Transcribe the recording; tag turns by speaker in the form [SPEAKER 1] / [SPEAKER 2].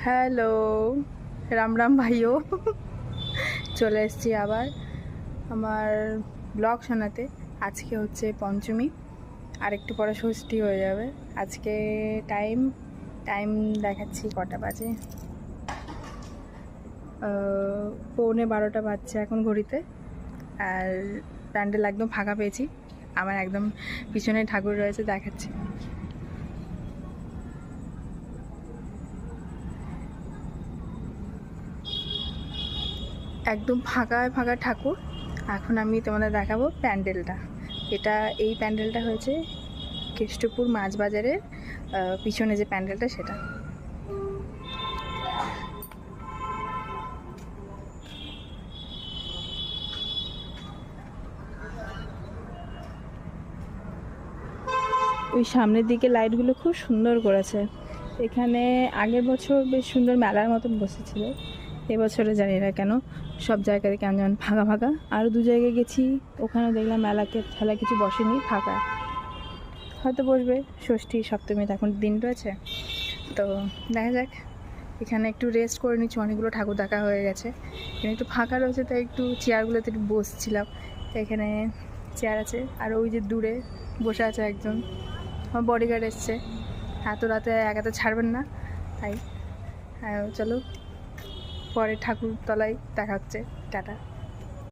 [SPEAKER 1] Hello, Ram Ram ভাইও। চলে এসেছি আবার আমার ব্লগ শোনাতে। আজকে হচ্ছে পঞ্চমী, আর একটু পরে ষষ্ঠী হয়ে যাবে। আজকে টাইম টাইম দেখাচ্ছি কটা বাজে, 11:15 বাজছে এখন ঘড়িতে। আর প্যান্ডেল একদম ফাঁকা পেয়েছি, আমার একদম পিছনে ঠাকুর রয়েছে, দেখাচ্ছি। একদম ফাঁকা ফাঁকা ঠাকুর। এখন আমি তোমাদের দেখাবো প্যান্ডেলটা। এই প্যান্ডেলটা হয়েছে কেষ্টপুর মাছ বাজারের পিছনে যে প্যান্ডেলটা, সেটা। ওই সামনের দিকে লাইটগুলো খুব সুন্দর করেছে। এখানে আগের বছর বেশ সুন্দর মেলার মতন বসেছিল, এবছরে জানি না কেন সব জায়গায় কেমন যেমন ফাঁকা ফাঁকা। আরও দু জায়গায় গেছি, ওখানে দেখলাম খেলা কিছু বসেনি, ফাঁকা। হয়তো বসবে ষষ্ঠী সপ্তমীতে, এখন দিন রয়েছে, তো দেখা যাক। এখানে একটু রেস্ট করে নিচ্ছি, অনেকগুলো ঠাকুর দেখা হয়ে গেছে। এখানে একটু ফাঁকা রয়েছে, তাই একটু চেয়ারগুলোতে একটু বসছিলাম। এখানে চেয়ার আছে, আর ওই যে দূরে বসে আছে একজন, আমার বডিগার্ড এসছে। এত রাতে একাতে ছাড়বেন না, তাই চলো পরে ঠাকুর তলায় দেখা হচ্ছে। টাটা।